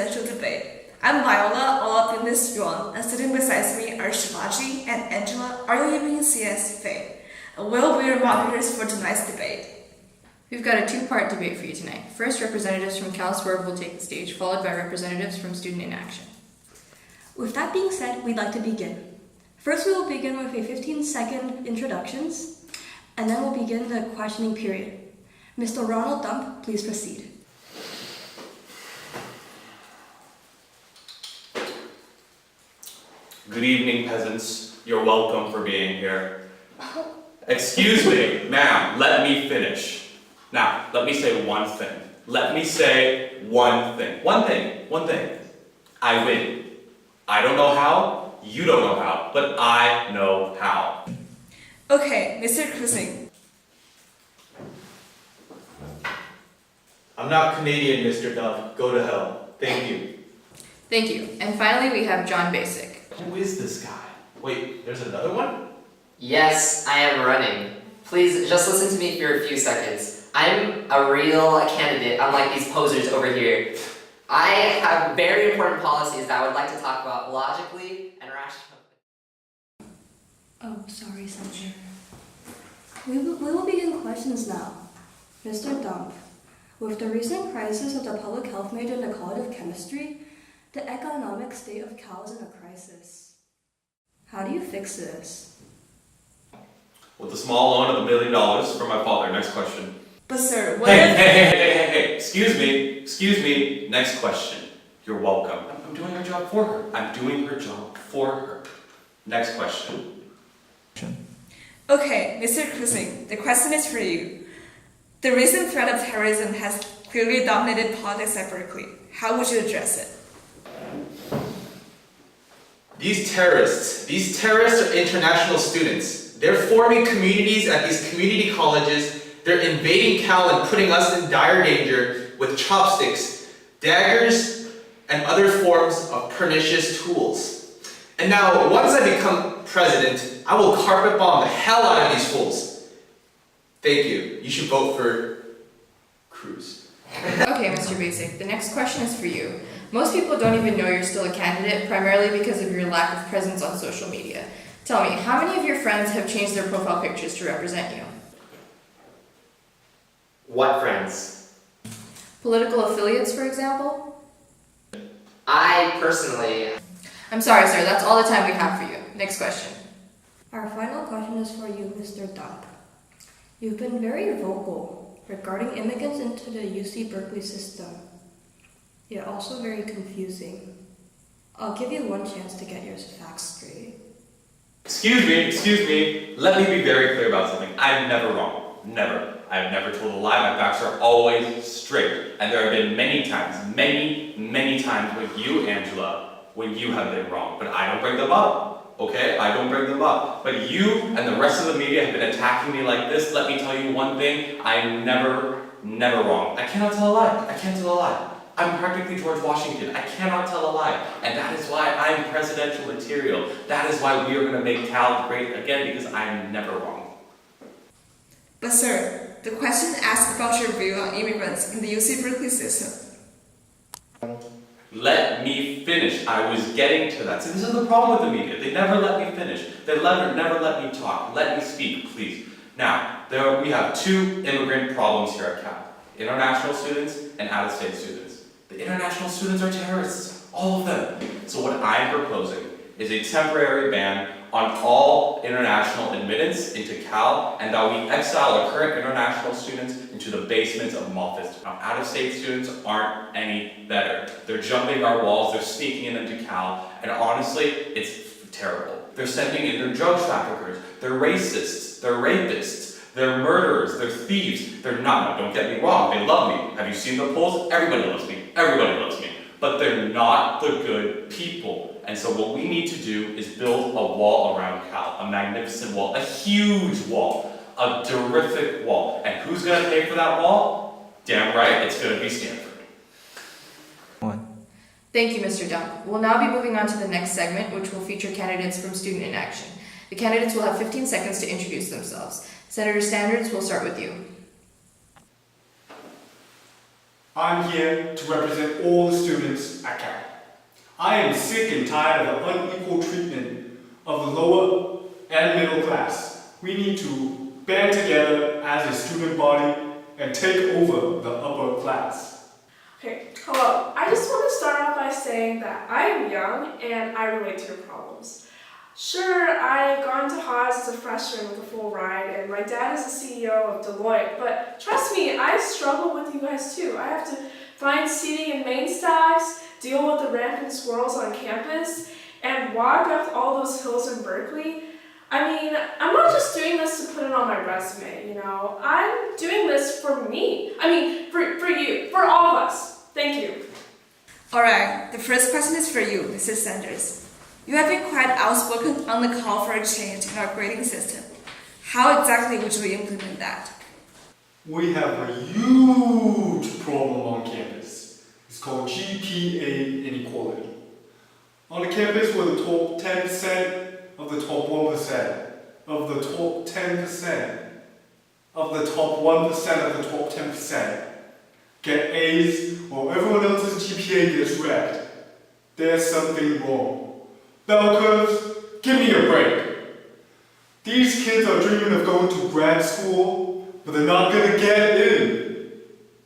presidential debate. I'm Viola, all up in this one, and sitting beside me are Shivaji and Angela, arguing CS Faye. We'll be your moderators for tonight's debate. We've got a two-part debate for you tonight. First, representatives from Cal Swerve will take the stage, followed by representatives from Student in Action. With that being said, we'd like to begin. First, we will begin with a 15-second introductions, and then we'll begin the questioning period. Mr. Ronald Dump, please proceed. Good evening, peasants. You're welcome for being here. Excuse me, ma'am, let me finish. Now, let me say one thing. Let me say one thing. One thing. I win. I don't know how, you don't know how, but I know how. Okay, Mr. Cruising. I'm not Canadian, Mr. Duff. Go to hell. Thank you. Thank you. And finally, we have John Basic. Who is this guy? Wait, there's another one? Yes, I am running. Please, just listen to me for a few seconds. I'm a real candidate, unlike these posers over here. I have very important policies that I would like to talk about logically and rationally. Oh, sorry, Senator. We will begin questions now. Mr. Dump, with the recent crisis of the public health major in the College of Chemistry, the economic state of Cal is in a crisis. How do you fix this? With a small loan of $1 million from my father. Next question. But sir, what Hey, excuse me. Next question. You're welcome. I'm doing her job for her. Next question. Okay, Mr. Cruising, the question is for you. The recent threat of terrorism has clearly dominated politics at Berkeley. How would you address it? These terrorists are international students. They're forming communities at these community colleges. They're invading Cal and putting us in dire danger with chopsticks, daggers, and other forms of pernicious tools. And now, once I become president, I will carpet bomb the hell out of these fools. Thank you. You should vote for Cruz. Okay, Mr. Basic, the next question is for you. Most people don't even know you're still a candidate, primarily because of your lack of presence on social media. Tell me, how many of your friends have changed their profile pictures to represent you? What friends? Political affiliates, for example? I personally... I'm sorry, sir, that's all the time we have for you. Next question. Our final question is for you, Mr. Dump. You've been very vocal regarding immigrants into the UC Berkeley system, yet also very confusing. I'll give you one chance to get your facts straight. Excuse me. Let me be very clear about something. I'm never wrong. Never. I've never told a lie. My facts are always straight. And there have been many times with you, Angela, when you have been wrong. But I don't bring them up. Okay? I don't bring them up. But you and the rest of the media have been attacking me like this. Let me tell you one thing. I'm never wrong. I cannot tell a lie. I'm practically George Washington. I cannot tell a lie. And that is why I'm presidential material. That is why we are going to make Cal great again, because I'm never wrong. But sir, the question asks about your view on immigrants in the UC Berkeley system. Let me finish. I was getting to that. See, this is the problem with the media. They never let me finish. They never let me talk. Let me speak, please. Now, we have two immigrant problems here at Cal. International students and out-of-state students. The international students are terrorists, all of them. So what I'm proposing is a temporary ban on all international admittance into Cal, and that we exile our current international students into the basements of Malthus. Now, out-of-state students aren't any better. They're jumping our walls, they're sneaking into Cal, and honestly, it's terrible. They're sending in their drug traffickers, they're racists, they're rapists, they're murderers, they're thieves. They're not, don't get me wrong, they love me. Have you seen the polls? Everybody loves me. But they're not the good people. And so what we need to do is build a wall around Cal, a magnificent wall, a huge wall, a terrific wall. And who's gonna pay for that wall? Damn right, it's gonna be Stanford. Thank you, Mr. Dump. We'll now be moving on to the next segment, which will feature candidates from Student in Action. The candidates will have 15 seconds to introduce themselves. Senator Standards, we'll start with you. I'm here to represent all the students at Cal. I am sick and tired of the unequal treatment of the lower and middle class. We need to band together as a student body and take over the upper class. Okay, hello. I just want to start off by saying that I am young and I relate to your problems. Sure, I got into Haas as a freshman with a full ride, and my dad is the CEO of Deloitte, but trust me, I struggle with you guys too. I have to find seating in main stacks, deal with the rampant squirrels on campus, and walk up all those hills in Berkeley. I mean, I'm not just doing this to put it on my resume, you know. I'm doing this for me. I mean, for you, for all of us. Thank you. Alright, the first question is for you, Mrs. Sanders. You have been quite outspoken on the call for a change in our grading system. How exactly would you implement that? We have a huge problem on campus. It's called GPA inequality. On a campus where the top 10% of the top 1%, of the top 10%, of the top 1% of the top 10% get A's while everyone else's GPA gets wrecked, there's something wrong. Bell curves, give me a break. These kids are dreaming of going to grad school, but they're not gonna get in.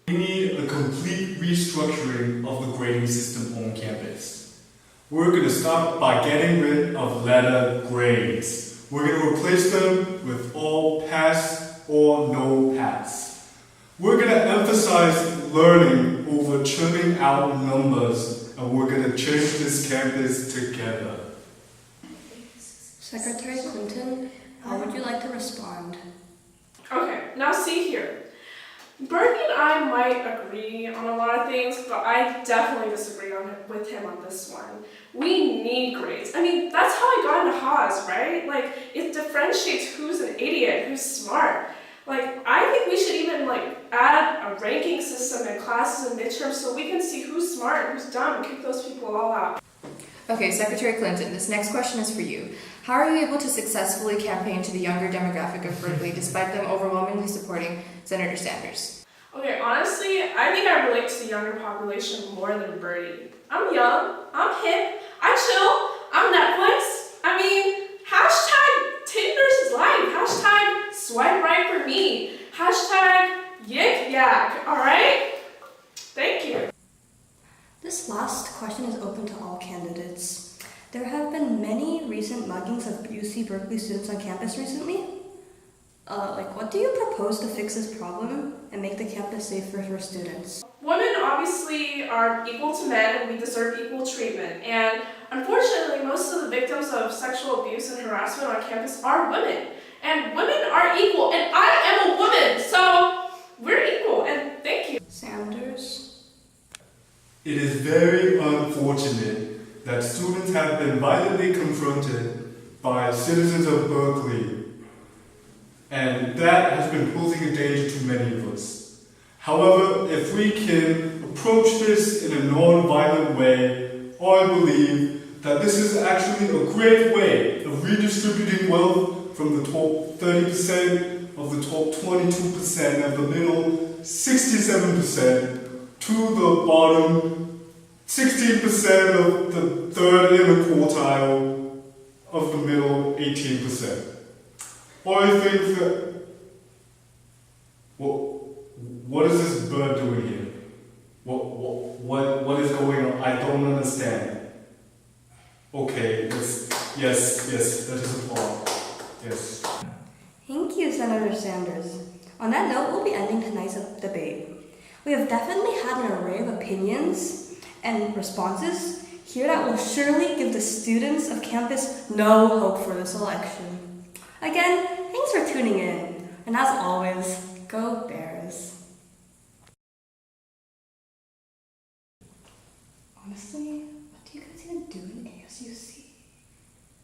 We need a complete restructuring of the grading system on campus. We're gonna start by getting rid of letter grades. We're gonna replace them with all pass or no pass. We're gonna emphasize learning over churning out numbers, and we're gonna change this campus together. Secretary Clinton, how would you like to respond? Okay, now see here. Bernie and I might agree on a lot of things, but I definitely disagree with him on this one. We need grades. I mean, that's how I got into Haas, right? Like, it differentiates who's an idiot, who's smart. Like, I think we should even add a ranking system in classes and midterms so we can see who's smart, who's dumb, and kick those people all out. Okay, Secretary Clinton, this next question is for you. How are you able to successfully campaign to the younger demographic of Berkeley despite them overwhelmingly supporting Senator Sanders? Okay, honestly, I think I relate to the younger population more than Bertie. I'm young, I'm hip, I chill, I'm Netflix. I mean, hashtag Tinder's life, hashtag swipe right for me, hashtag yik yak, alright? Thank you. This last question is open to all candidates. There have been many recent muggings of UC Berkeley students on campus recently. What do you propose to fix this problem and make the campus safer for students? Women obviously are equal to men and we deserve equal treatment. And unfortunately, most of the victims of sexual abuse and harassment on campus are women. And women are equal, and I am a woman, so we're equal, and thank you. Sanders? It is very unfortunate that students have been violently confronted by citizens of Berkeley, and that has been posing a danger to many of us. However, if we can approach this in a non-violent way, I believe that this is actually a great way of redistributing wealth from the top 30% of the top 22% of the middle 67% to the bottom 16% of the third inner quartile of the middle 18%. I think that, what is this bird doing here? What is going on? I don't understand. Okay, yes, that is a plot. Yes. Thank you, Senator Sanders. On that note, we'll be ending tonight's debate. We have definitely had an array of opinions and responses here that will surely give the students of campus no hope for this election. Again, thanks for tuning in, and as always, go Bears.